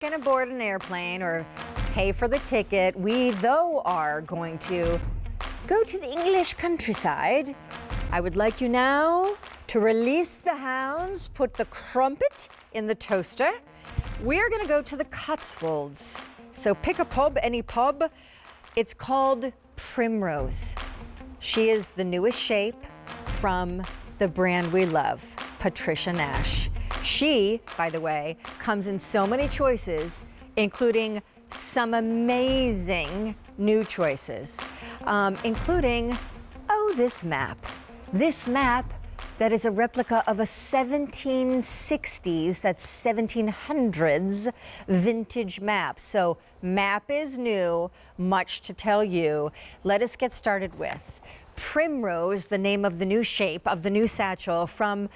Gonna board an airplane or pay for the ticket. We, though, are going to go to the English countryside. I would like you now to release the hounds, put the crumpet in the toaster. We're gonna go to the Cotswolds. So pick a pub, any pub. It's called Primrose. She is the newest shape from the brand we love, Patricia Nash. She, by the way, comes in so many choices, including some amazing new choices, including, this map. This map that is a replica of a 1760s, that's 1700s vintage map. So map is new, much to tell you. Let us get started with Primrose, the name of the new shape of the new satchel from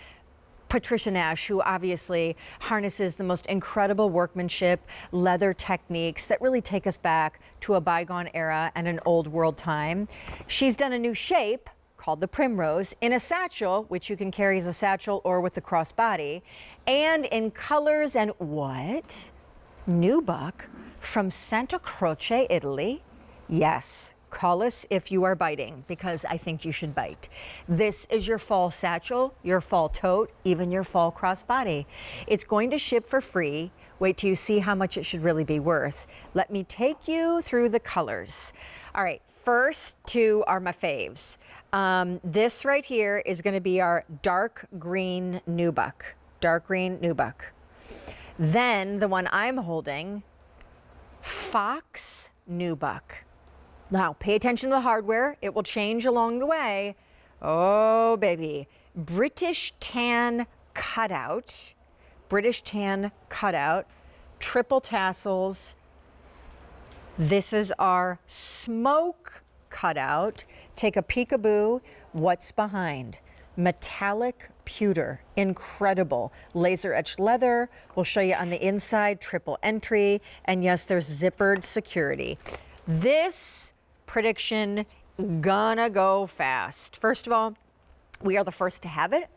Patricia Nash, who obviously harnesses the most incredible workmanship, leather techniques that really take us back to a bygone era and an old world time. She's done a new shape called the Primrose in a satchel, which you can carry as a satchel or with the crossbody, and in colors and what? Nubuck from Santa Croce, Italy. Yes. Call us if you are biting, because I think you should bite. This is your fall satchel, your fall tote, even your fall crossbody. It's going to ship for free. Wait till you see how much it should really be worth. Let me take you through the colors. All right, first two are my faves. This right here is going to be our dark green nubuck. Dark green nubuck. Then the one I'm holding, fox nubuck. Now, pay attention to the hardware. It will change along the way. Oh, baby. British tan cutout. British tan cutout. Triple tassels. This is our smoke cutout. Take a peekaboo. What's behind? Metallic pewter. Incredible. Laser etched leather. We'll show you on the inside. Triple entry. And yes, there's zippered security. This prediction gonna go fast. First of all, we are the first to have it.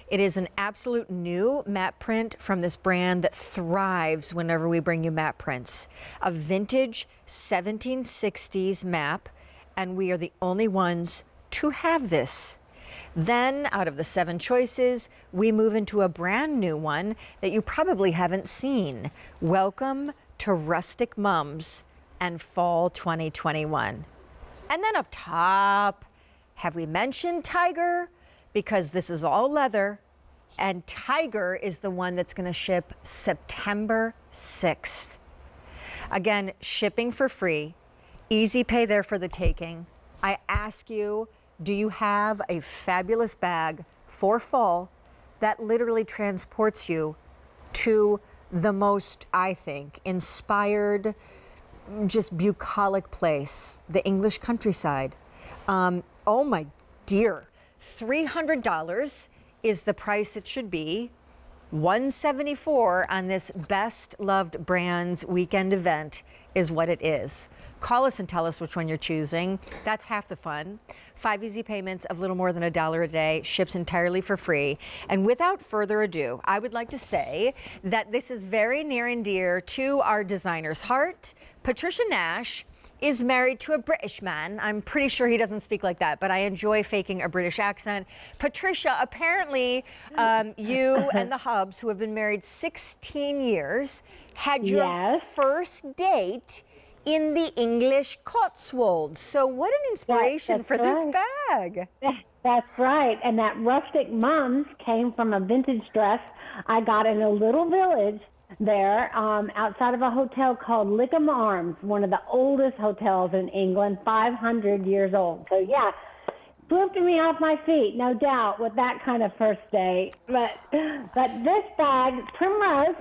It is an absolute new matte print from this brand that thrives whenever we bring you matte prints. A vintage 1760s map, and we are the only ones to have this. Then, out of the 7 choices, we move into a brand new one that you probably haven't seen. Welcome to Rustic Mums and Fall 2021. And then up top, have we mentioned Tiger? Because this is all leather, and Tiger is the one that's gonna ship September 6th. Again, shipping for free, easy pay there for the taking. I ask you, do you have a fabulous bag for fall that literally transports you to the most, I think, inspired, just bucolic place, the English countryside? Oh my dear, $300 is the price it should be. $174 on this best loved brands weekend event is what it is. Call us and tell us which one you're choosing. That's half the fun. 5 easy payments of little more than $1 a day, ships entirely for free. And without further ado, I would like to say that this is very near and dear to our designer's heart. Patricia Nash is married to a British man. I'm pretty sure he doesn't speak like that, but I enjoy faking a British accent. Patricia, apparently you and the Hubs, who have been married 16 years, had your first date in the English Cotswolds. So what an inspiration for this bag. That's right. And that rustic mums came from a vintage dress I got in a little village there outside of a hotel called Lickham Arms, one of the oldest hotels in England, 500 years old. So yeah, lifted me off my feet, no doubt, with that kind of first date. But this bag, Primrose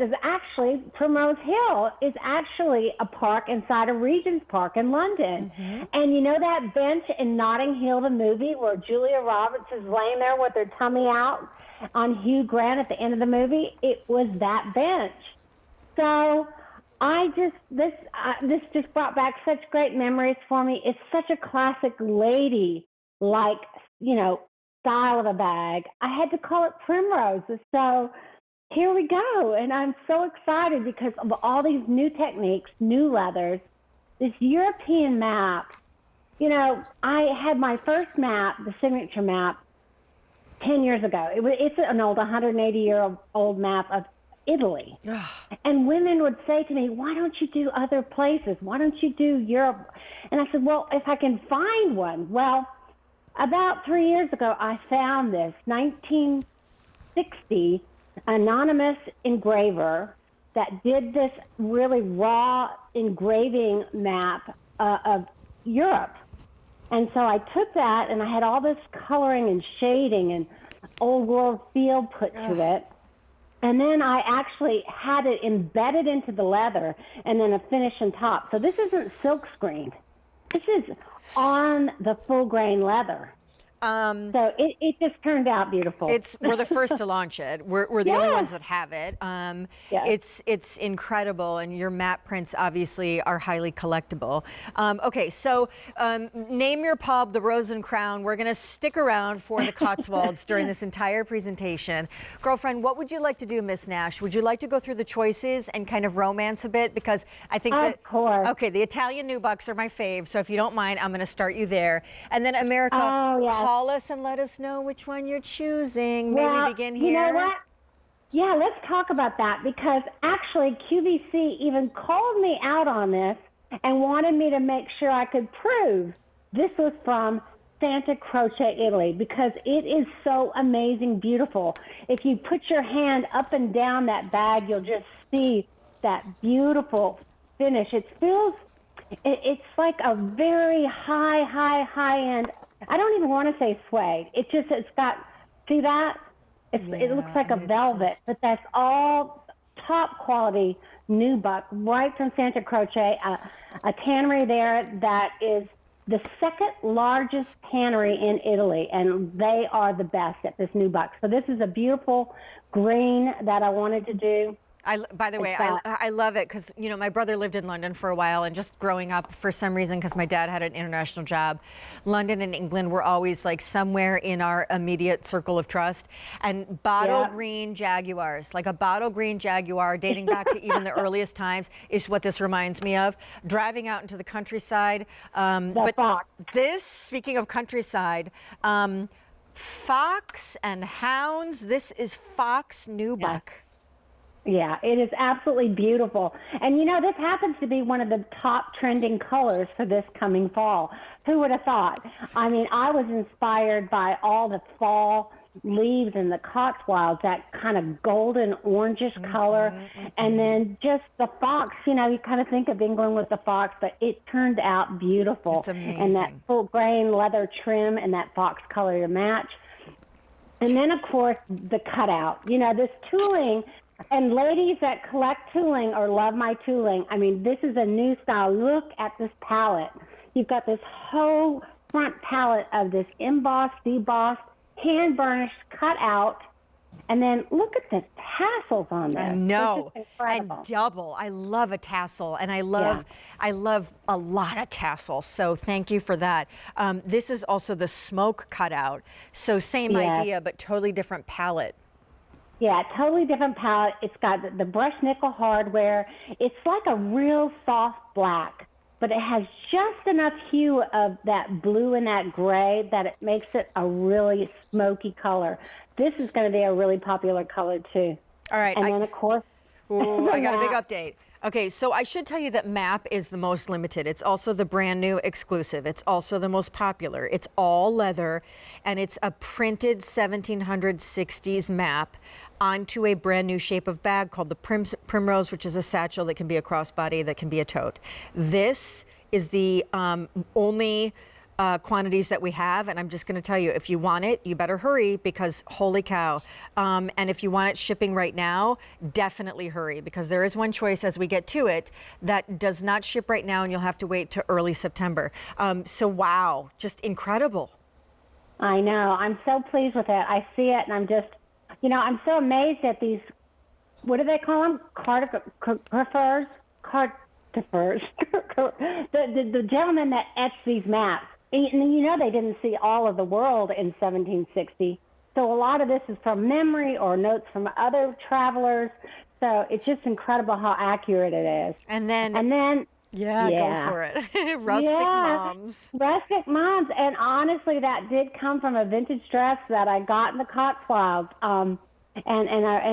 Hill is actually a park inside of Regent's Park in London. Mm-hmm. And you know that bench in Notting Hill, the movie, where Julia Roberts is laying there with her tummy out on Hugh Grant at the end of the movie? It was that bench. So this just brought back such great memories for me. It's such a classic lady, style of a bag. I had to call it Primrose. So here we go. And I'm so excited because of all these new techniques, new leathers, this European map. You know, I had my first map, the signature map, 10 years ago. It's an old 180-year-old map of Italy. And women would say to me, why don't you do other places? Why don't you do Europe? And I said, well, if I can find one. Well, about 3 years ago, I found this 1960 anonymous engraver that did this really raw engraving map of Europe. And so I took that, and I had all this coloring and shading and old world feel put to it. And then I actually had it embedded into the leather and then a finish on top. So this isn't silk screened. This is on the full grain leather. So it just turned out beautiful. We're the first to launch it. We're the only ones that have it. It's incredible, and your map prints obviously are highly collectible. Okay, so name your pub, the Rose and Crown. We're going to stick around for the Cotswolds during this entire presentation. Girlfriend, what would you like to do, Miss Nash? Would you like to go through the choices and kind of romance a bit? Because I think of course. Okay, the Italian nubucks are my fave, so if you don't mind, I'm going to start you there. And then America, call us and let us know which one you're choosing. Well, Maybe begin here. You know what? Yeah, let's talk about that, because actually QVC even called me out on this and wanted me to make sure I could prove this was from Santa Croce, Italy, because it is so amazing, beautiful. If you put your hand up and down that bag, you'll just see that beautiful finish. It's like a very high end. I don't even want to say suede. It's got, see that? It looks like a velvet, but that's all top quality nubuck right from Santa Croce, a tannery there that is the second largest tannery in Italy, and they are the best at this nubuck. So this is a beautiful green that I wanted to do. By the way, I love it because, you know, my brother lived in London for a while, and just growing up, for some reason, because my dad had an international job, London and England were always like somewhere in our immediate circle of trust. And bottle green Jaguars, like a bottle green Jaguar dating back to even the earliest times, is what this reminds me of. Driving out into the countryside. Fox. This, speaking of countryside, fox and hounds, this is fox nubuck. Yeah, it is absolutely beautiful. And, you know, this happens to be one of the top trending colors for this coming fall. Who would have thought? I mean, I was inspired by all the fall leaves in the Cotswolds, that kind of golden orangish color. And then just the fox, you know, you kind of think of England with the fox, but it turned out beautiful. It's amazing. And that full grain leather trim and that fox color to match. And then, of course, the cutout. You know, this tooling. And ladies that collect tooling or love my tooling, I mean, this is a new style. Look at this palette. You've got this whole front palette of this embossed, debossed, hand-burnished cutout. And then look at the tassels on this. I know. This is incredible. And double. I love a tassel, and I love a lot of tassels. So thank you for that. This is also the smoke cutout. So same idea, but totally different palette. Yeah, totally different palette. It's got the brushed nickel hardware. It's like a real soft black, but it has just enough hue of that blue and that gray that it makes it a really smoky color. This is going to be a really popular color too. All right. And then, of course, I got a big update. Okay, so I should tell you that MAP is the most limited. It's also the brand new exclusive. It's also the most popular. It's all leather, and it's a printed 1760s MAP onto a brand new shape of bag called the Primrose, which is a satchel that can be a crossbody, that can be a tote. This is the only quantities that we have, and I'm just going to tell you, if you want it, you better hurry, because holy cow. And if you want it shipping right now, definitely hurry, because there is one choice as we get to it that does not ship right now, and you'll have to wait to early September. So wow, just incredible. I know. I'm so pleased with it. I see it, and I'm just, you know, I'm so amazed at these, what do they call them? Cartographers? The gentleman that etched these maps. And you know, they didn't see all of the world in 1760. So a lot of this is from memory or notes from other travelers. So it's just incredible how accurate it is. And then Yeah, go for it. Rustic moms. Rustic moms. And honestly, that did come from a vintage dress that I got in the Cotswolds, and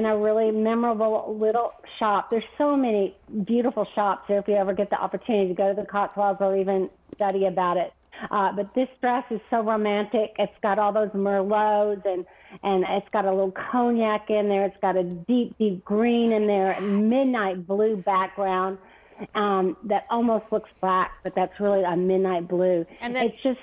a really memorable little shop. There's so many beautiful shops there if you ever get the opportunity to go to the Cotswolds or even study about it. But this dress is so romantic. It's got all those merlots, and it's got a little cognac in there. It's got a deep, deep green in there, midnight blue background. That almost looks black, but that's really a midnight blue. And then, it's just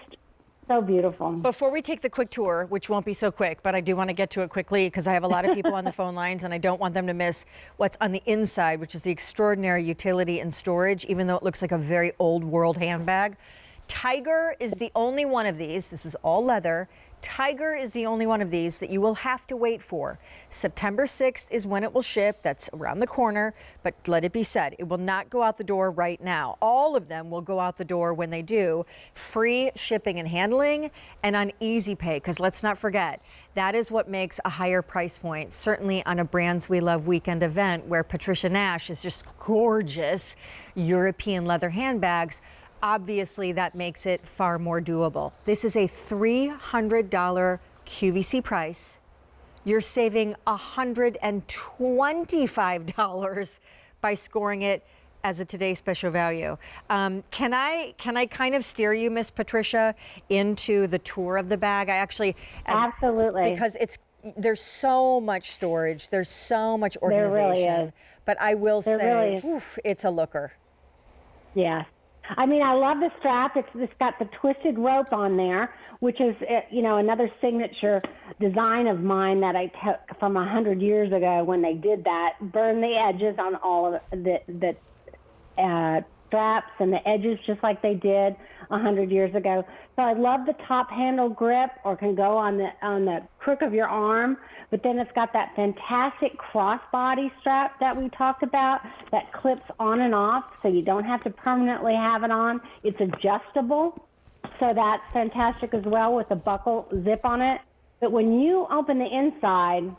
so beautiful. Before we take the quick tour, which won't be so quick, but I do want to get to it quickly because I have a lot of people on the phone lines and I don't want them to miss what's on the inside, which is the extraordinary utility and storage, even though it looks like a very old world handbag. Tiger is the only one of these. This is all leather. Tiger is the only one of these that you will have to wait for. September 6th is when it will ship. That's around the corner, but let it be said, it will not go out the door right now. All of them will go out the door when they do. Free shipping and handling and on easy pay, because let's not forget, that is what makes a higher price point, certainly on a Brands We Love weekend event where Patricia Nash is just gorgeous European leather handbags. Obviously, that makes it far more doable. This is a $300 QVC price. You're saving $125 by scoring it as a Today Special Value. Can I kind of steer you, Miss Patricia, into the tour of the bag? I actually absolutely, because there's so much storage, there's so much organization. There really is. But I will say, really it's a looker. Yeah. I mean, I love the strap. It's got the twisted rope on there, which is, another signature design of mine that I took from 100 years ago when they did that. Burn the edges on all of the straps and the edges just like they did 100 years ago. So I love the top handle grip, or can go on the crook of your arm. But then it's got that fantastic crossbody strap that we talked about that clips on and off, so you don't have to permanently have it on. It's adjustable, so that's fantastic as well with the buckle zip on it. But when you open the inside,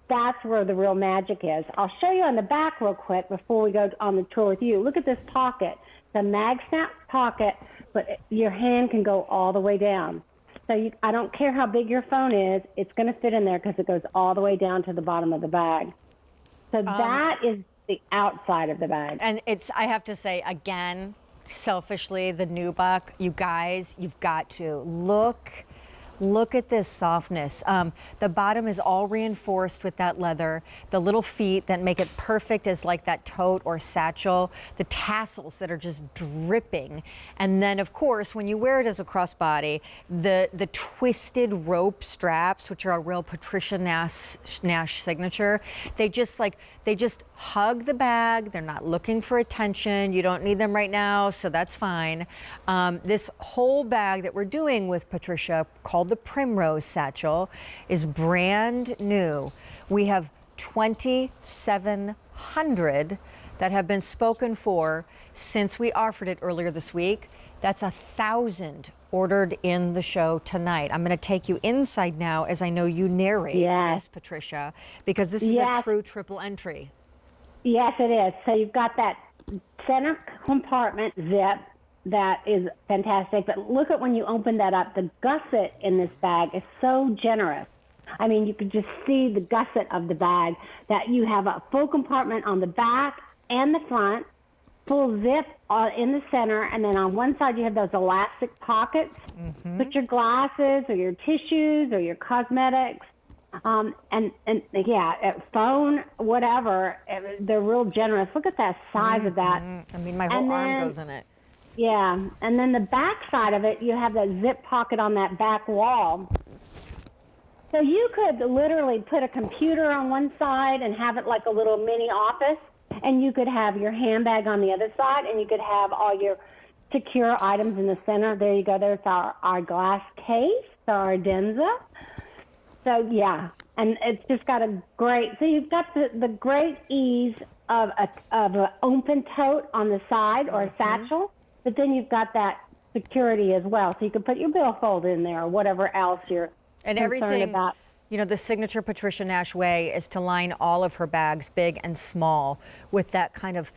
that's where the real magic is. I'll show you on the back real quick before we go on the tour with you. Look at this pocket. It's a mag snap pocket, but your hand can go all the way down. So I don't care how big your phone is, it's going to fit in there because it goes all the way down to the bottom of the bag. So that is the outside of the bag. And I have to say, again, selfishly, the nubuck, you guys, you've got to look at this softness. The bottom is all reinforced with that leather. The little feet that make it perfect as like that tote or satchel. The tassels that are just dripping. And then, of course, when you wear it as a crossbody, the twisted rope straps, which are a real Patricia Nash signature, they just hug the bag. They're not looking for attention. You don't need them right now, so that's fine. This whole bag that we're doing with Patricia, called the Primrose Satchel, is brand new. We have 2,700 that have been spoken for since we offered it earlier this week. That's 1,000 ordered in the show tonight. I'm going to take you inside now as I know you narrate, Miss Patricia, because this is a true triple entry. Yes, it is. So you've got that center compartment zip that is fantastic. But look at when you open that up, the gusset in this bag is so generous. I mean, you could just see the gusset of the bag, that you have a full compartment on the back and the front, full zip in the center, and then on one side you have those elastic pockets. Put your glasses or your tissues or your cosmetics. Phone, whatever, they're real generous. Look at that size of that. I mean, my whole arm goes in it. Yeah, and then the back side of it, you have that zip pocket on that back wall. So you could literally put a computer on one side and have it like a little mini office, and you could have your handbag on the other side, and you could have all your secure items in the center. There you go. There's our glass case, our Denza. So, yeah, and it's just got a great, so you've got the great ease of an open tote on the side or a satchel, but then you've got that security as well. So you can put your billfold in there or whatever else you're concerned about. You know, the signature Patricia Nash way is to line all of her bags, big and small, with that kind of